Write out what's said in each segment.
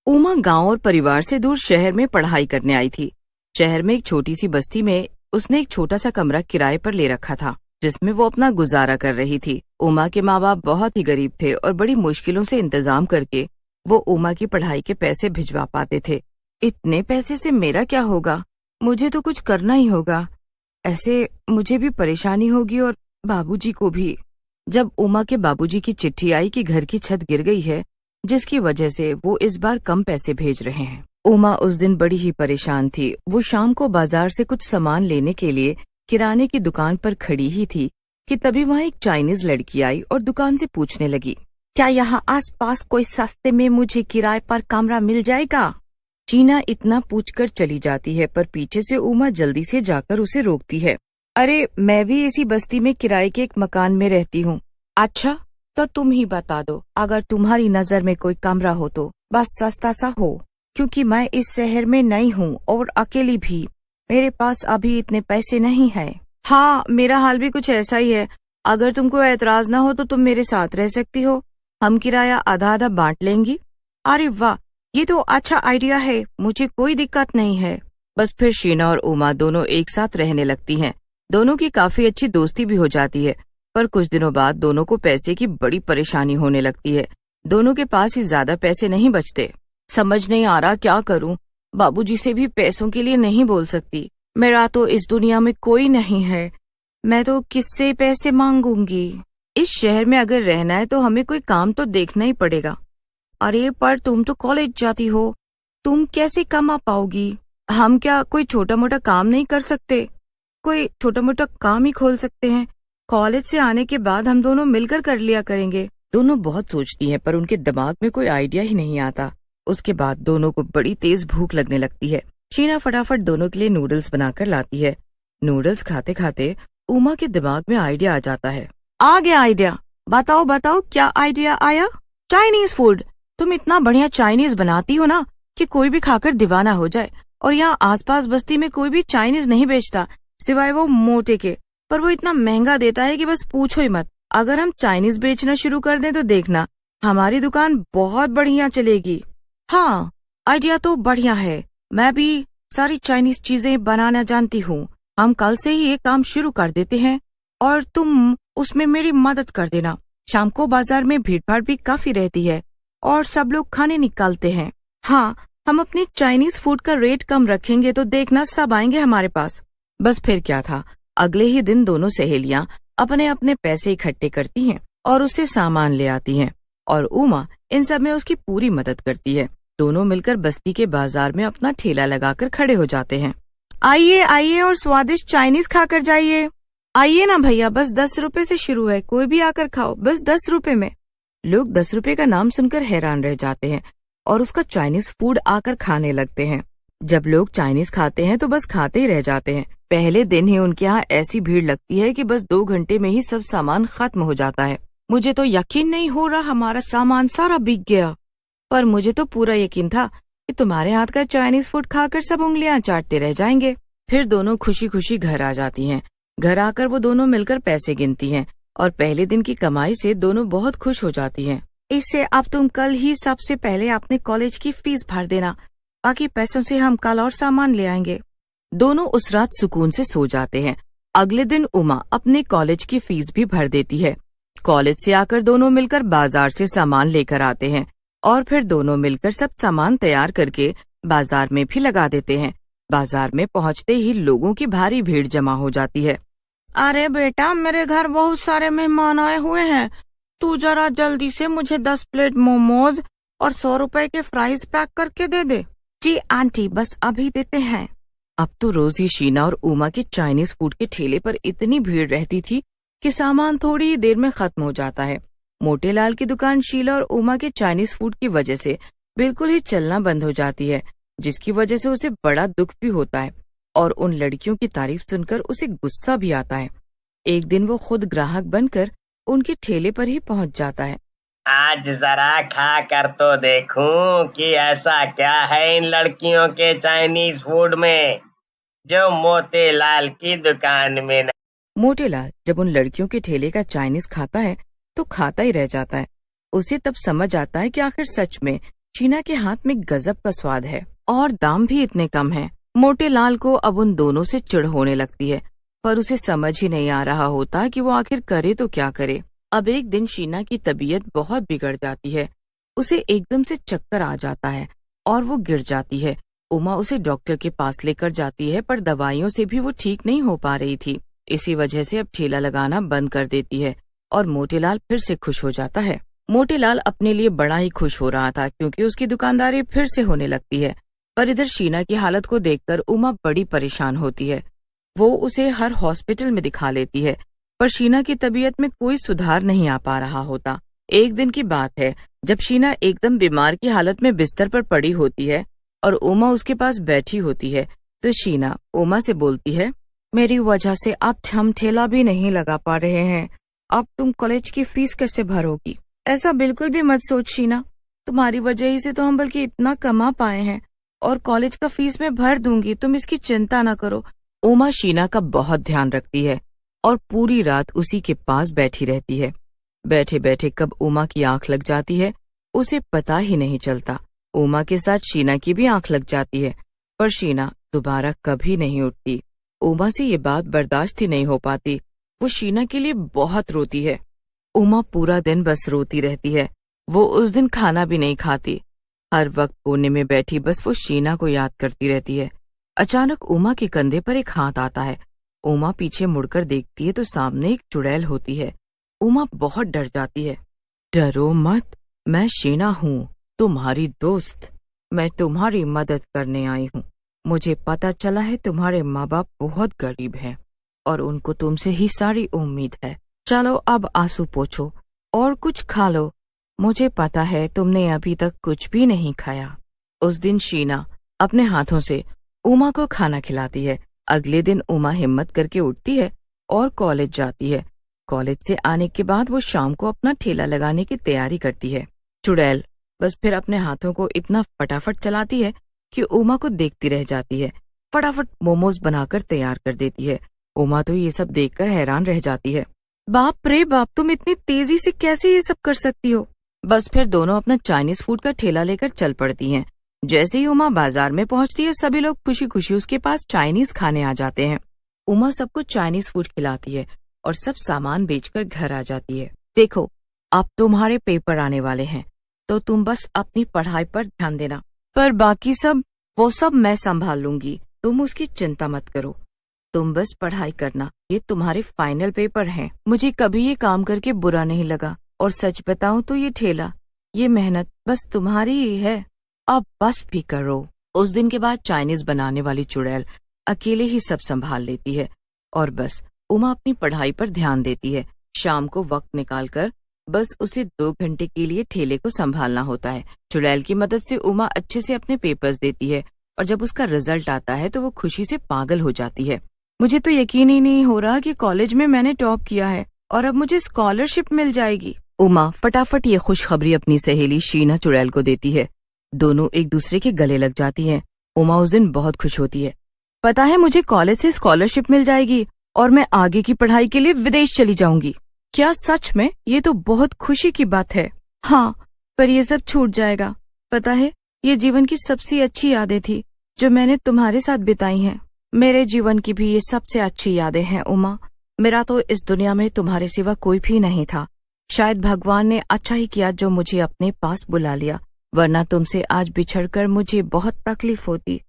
उमा गांव और परिवार से दूर शहर में पढ़ाई करने आई थी। शहर में एक छोटी सी बस्ती में उसने एक छोटा सा कमरा किराए पर ले रखा था, जिसमें वो अपना गुजारा कर रही थी। उमा के माँ बाप बहुत ही गरीब थे और बड़ी मुश्किलों से इंतजाम करके वो उमा की पढ़ाई के पैसे भिजवा पाते थे। इतने पैसे से मेरा क्या होगा, मुझे तो कुछ करना ही होगा, ऐसे मुझे भी परेशानी होगी और बाबूजी को भी। जब उमा के बाबूजी की चिट्ठी आई कि घर की छत गिर गई है, जिसकी वजह से वो इस बार कम पैसे भेज रहे हैं, उमा उस दिन बड़ी ही परेशान थी। वो शाम को बाजार से कुछ सामान लेने के लिए किराने की दुकान पर खड़ी ही थी कि तभी वहाँ एक चाइनीज लड़की आई और दुकान से पूछने लगी, क्या यहाँ आसपास कोई सस्ते में मुझे किराए पर कमरा मिल जाएगा? शीना इतना पूछकर चली जाती है, पर पीछे से उमा जल्दी से जाकर उसे रोकती है। अरे, मैं भी इसी बस्ती में किराए के एक मकान में रहती हूँ। अच्छा, तो तुम ही बता दो, अगर तुम्हारी नजर में कोई कमरा हो तो बस सस्ता सा हो, क्योंकि मैं इस शहर में नई हूँ और अकेली भी। मेरे पास अभी इतने पैसे नहीं है। हाँ, मेरा हाल भी कुछ ऐसा ही है। अगर तुमको ऐतराज ना हो तो तुम मेरे साथ रह सकती हो, हम किराया आधा आधा बांट लेंगी। अरे वाह, ये तो अच्छा आइडिया है, मुझे कोई दिक्कत नहीं है। बस फिर शीना और उमा दोनों एक साथ रहने लगती हैं। दोनों की काफी अच्छी दोस्ती भी हो जाती है, पर कुछ दिनों बाद दोनों को पैसे की बड़ी परेशानी होने लगती है। दोनों के पास ही ज्यादा पैसे नहीं बचते। समझ नहीं आ रहा क्या करूं, बाबूजी से भी पैसों के लिए नहीं बोल सकती। मेरा तो इस दुनिया में कोई नहीं है, मैं तो किससे पैसे मांगूंगी? इस शहर में अगर रहना है तो हमें कोई काम तो देखना ही पड़ेगा। अरे, पर तुम तो कॉलेज जाती हो, तुम कैसे कमा पाओगी? हम क्या कोई छोटा मोटा काम नहीं कर सकते? कोई छोटा मोटा काम ही खोल सकते हैं। कॉलेज से आने के बाद हम दोनों मिलकर कर लिया करेंगे। दोनों बहुत सोचती हैं, पर उनके दिमाग में कोई आइडिया ही नहीं आता। उसके बाद दोनों को बड़ी तेज भूख लगने लगती है। शीना फटाफट दोनों के लिए नूडल्स बनाकर लाती है। नूडल्स खाते खाते उमा के दिमाग में आइडिया आ जाता है। आ गया आइडिया, बताओ बताओ क्या आइडिया आया? Chinese food. तुम इतना बढ़िया चाइनीज बनाती हो ना कि कोई भी खाकर दीवाना हो जाए। और यहाँ आसपास बस्ती में कोई भी चाइनीज नहीं बेचता सिवाय वो मोटे के, पर वो इतना महंगा देता है कि बस पूछो ही मत। अगर हम चाइनीज बेचना शुरू कर दें तो देखना, हमारी दुकान बहुत बढ़िया चलेगी। हाँ, आइडिया तो बढ़िया है, मैं भी सारी चाइनीज चीजें बनाना जानती हूँ। हम कल से ही ये काम शुरू कर देते हैं और तुम उसमें मेरी मदद कर देना। शाम को बाजार में भीड़ भाड़ भी काफी रहती है और सब लोग खाने निकालते हैं। हाँ, हम अपनी चाइनीज फूड का रेट कम रखेंगे तो देखना सब आएंगे हमारे पास। बस फिर क्या था, अगले ही दिन दोनों सहेलियां अपने अपने पैसे इकट्ठे करती हैं और उससे सामान ले आती हैं, और उमा इन सब में उसकी पूरी मदद करती है। दोनों मिलकर बस्ती के बाजार में अपना ठेला लगाकर खड़े हो जाते हैं। आइए आइए और स्वादिष्ट चाइनीज खाकर जाइए। आइए ना भैया, बस 10 रुपए से शुरू है, कोई भी आकर खाओ, बस 10 रुपए में। लोग 10 रुपए का नाम सुनकर हैरान रह जाते हैं और उसका चाइनीज फूड आकर खाने लगते हैं। जब लोग चाइनीज खाते हैं तो बस खाते ही रह जाते हैं। पहले दिन ही उनके यहाँ ऐसी भीड़ लगती है कि बस 2 घंटे में ही सब सामान खत्म हो जाता है। मुझे तो यकीन नहीं हो रहा हमारा सामान सारा बिक गया, पर मुझे तो पूरा यकीन था कि तुम्हारे हाथ का चाइनीज फूड खाकर सब उंगलियां चाटते रह जाएंगे। फिर दोनों खुशी खुशी घर आ जाती हैं। घर आकर वो दोनों मिलकर पैसे गिनती हैं और पहले दिन की कमाई से दोनों बहुत खुश हो जाती हैं। इससे अब तुम कल ही सबसे पहले अपने कॉलेज की फीस भर देना, बाकी पैसों से हम कल और सामान ले आएंगे। दोनों उस रात सुकून से सो जाते हैं। अगले दिन उमा अपने कॉलेज की फीस भी भर देती है। कॉलेज से आकर दोनों मिलकर बाजार से सामान लेकर आते हैं और फिर दोनों मिलकर सब सामान तैयार करके बाजार में भी लगा देते हैं। बाजार में पहुंचते ही लोगों की भारी भीड़ जमा हो जाती है। अरे बेटा, मेरे घर बहुत सारे मेहमान आए हुए हैं, तू जरा जल्दी से मुझे 10 प्लेट मोमोज और 100 रुपए के फ्राइज पैक करके दे दे। जी आंटी, बस अभी देते हैं। अब तो रोज ही शीना और उमा के चाइनीज फूड के ठेले पर इतनी भीड़ रहती थी कि सामान थोड़ी ही देर में खत्म हो जाता है। मोटे लाल की दुकान शीला और उमा के चाइनीज फूड की वजह से बिल्कुल ही चलना बंद हो जाती है, जिसकी वजह से उसे बड़ा दुख भी होता है और उन लड़कियों की तारीफ सुनकर उसे गुस्सा भी आता है। एक दिन वो खुद ग्राहक बनकर उनके ठेले पर ही पहुंच जाता है। आज जरा खा कर तो देखूं कि ऐसा क्या है इन लड़कियों के चाइनीज फूड में जो मोतीलाल की दुकान में मोटेलाल जब उन लड़कियों के ठेले का चाइनीज खाता है तो खाता ही रह जाता है। उसे तब समझ आता है कि आखिर सच में शीना के हाथ में गजब का स्वाद है और दाम भी इतने कम है। मोटे लाल को अब उन दोनों से चिढ़ होने लगती है, पर उसे समझ ही नहीं आ रहा होता कि वो आखिर करे तो क्या करे। अब एक दिन शीना की तबीयत बहुत बिगड़ जाती है। उसे एकदम से चक्कर आ जाता है और वो गिर जाती है। उमा उसे डॉक्टर के पास लेकर जाती है, पर दवाइयों से भी वो ठीक नहीं हो पा रही थी। इसी वजह से अब ठेला लगाना बंद कर देती है और मोटेलाल फिर से खुश हो जाता है। मोटेलाल अपने लिए बड़ा ही खुश हो रहा था, क्योंकि उसकी दुकानदारी फिर से होने लगती है। पर इधर शीना की हालत को देखकर उमा बड़ी परेशान होती है। वो उसे हर हॉस्पिटल में दिखा लेती है, पर शीना की तबीयत में कोई सुधार नहीं आ पा रहा होता। एक दिन की बात है, जब शीना एकदम बीमार की हालत में बिस्तर पर पड़ी होती है और उमा उसके पास बैठी होती है, तो शीना उमा से बोलती है, मेरी वजह से अब हम ठेला भी नहीं लगा पा रहे हैं। अब तुम कॉलेज की फीस कैसे भरोगी? ऐसा बिल्कुल भी मत सोच शीना, तुम्हारी वजह ही से तो हम बल्कि इतना कमा पाए हैं, और कॉलेज का फीस मैं भर दूंगी, तुम इसकी चिंता न करो। उमा शीना का बहुत ध्यान रखती है और पूरी रात उसी के पास बैठी रहती है। बैठे बैठे कब उमा की आंख लग जाती है उसे पता ही नहीं चलता। उमा के साथ शीना की भी आंख लग जाती है, पर शीना दोबारा कभी नहीं उठती। उमा से ये बात बर्दाश्त ही नहीं हो पाती। वो शीना के लिए बहुत रोती है। उमा पूरा दिन बस रोती रहती है। वो उस दिन खाना भी नहीं खाती। हर वक्त कोने में बैठी बस वो शीना को याद करती रहती है। अचानक उमा के कंधे पर एक हाथ आता है। उमा पीछे मुड़कर देखती है तो सामने एक चुड़ैल होती है। उमा बहुत डर जाती है। डरो मत, मैं शीना हूँ, तुम्हारी दोस्त। मैं तुम्हारी मदद करने आई हूँ। मुझे पता चला है तुम्हारे माँ बाप बहुत गरीब हैं और उनको तुमसे ही सारी उम्मीद है। चलो अब आंसू पोंछो और कुछ खा लो। मुझे पता है तुमने अभी तक कुछ भी नहीं खाया। उस दिन शीना अपने हाथों से उमा को खाना खिलाती है। अगले दिन उमा हिम्मत करके उठती है और कॉलेज जाती है। कॉलेज से आने के बाद वो शाम को अपना ठेला लगाने की तैयारी करती है। चुड़ैल बस फिर अपने हाथों को इतना फटाफट चलाती है कि उमा को देखती रह जाती है। फटाफट मोमोज बनाकर तैयार कर देती है। उमा तो ये सब देखकर हैरान रह जाती है। बाप रे बाप, तुम इतनी तेजी से कैसे ये सब कर सकती हो? बस फिर दोनों अपना चाइनीज फूड का ठेला लेकर चल पड़ती हैं। जैसे ही उमा बाजार में पहुंचती है, सभी लोग खुशी खुशी उसके पास चाइनीज खाने आ जाते हैं। उमा सबको चाइनीज फूड खिलाती है और सब सामान बेचकर घर आ जाती है। देखो, अब तुम्हारे पेपर आने वाले हैं, तो तुम बस अपनी पढ़ाई पर ध्यान देना, पर बाकी वो सब मैं संभाल लूंगी। तुम उसकी चिंता मत करो, तुम बस पढ़ाई करना। ये तुम्हारे फाइनल पेपर हैं। मुझे कभी ये काम करके बुरा नहीं लगा, और सच बताऊं तो ये ठेला, ये मेहनत बस तुम्हारी ही है। अब बस भी करो। उस दिन के बाद चाइनीज बनाने वाली चुड़ैल अकेले ही सब संभाल लेती है और बस उमा अपनी पढ़ाई पर ध्यान देती है। शाम को वक्त निकालकर बस उसे 2 घंटे के लिए ठेले को संभालना होता है। चुड़ैल की मदद से उमा अच्छे से अपने पेपर्स देती है और जब उसका रिजल्ट आता है तो वो खुशी से पागल हो जाती है। मुझे तो यकीन ही नहीं हो रहा कि कॉलेज में मैंने टॉप किया है और अब मुझे स्कॉलरशिप मिल जाएगी। उमा फटाफट ये खुशखबरी अपनी सहेली शीना चुड़ैल को देती है। दोनों एक दूसरे के गले लग जाती हैं। उमा उस दिन बहुत खुश होती है। पता है, मुझे कॉलेज से स्कॉलरशिप मिल जाएगी और मैं आगे की पढ़ाई के लिए विदेश चली जाऊंगी। क्या सच में? ये तो बहुत खुशी की बात है। हाँ, पर ये सब छूट जाएगा। पता है, ये जीवन की सबसे अच्छी यादें थी जो मैंने तुम्हारे साथ बिताई हैं। मेरे जीवन की भी ये सबसे अच्छी यादें हैं उमा। मेरा तो इस दुनिया में तुम्हारे सिवा कोई भी नहीं था। शायद भगवान ने अच्छा ही किया जो मुझे अपने पास बुला लिया, वरना तुमसे आज बिछड़कर मुझे बहुत तकलीफ होती।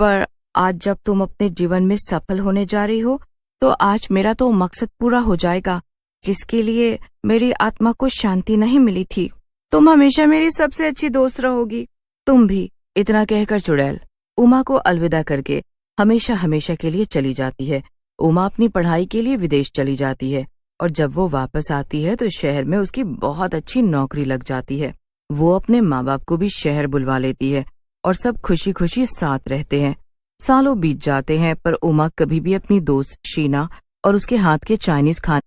पर आज जब तुम अपने जीवन में सफल होने जा रही हो, तो आज मेरा तो मकसद पूरा हो जाएगा जिसके लिए मेरी आत्मा को शांति नहीं मिली थी। तुम हमेशा मेरी सबसे अच्छी दोस्त रहोगी। तुम भी। इतना कहकर चुड़ैल उमा को अलविदा करके हमेशा हमेशा के लिए चली जाती है। उमा अपनी पढ़ाई के लिए विदेश चली जाती है और जब वो वापस आती है तो शहर में उसकी बहुत अच्छी नौकरी लग जाती है। वो अपने माँ बाप को भी शहर बुलवा लेती है और सब खुशी खुशी साथ रहते हैं। सालों बीत जाते हैं पर उमा कभी भी अपनी दोस्त शीना और उसके हाथ के चाइनीज खाने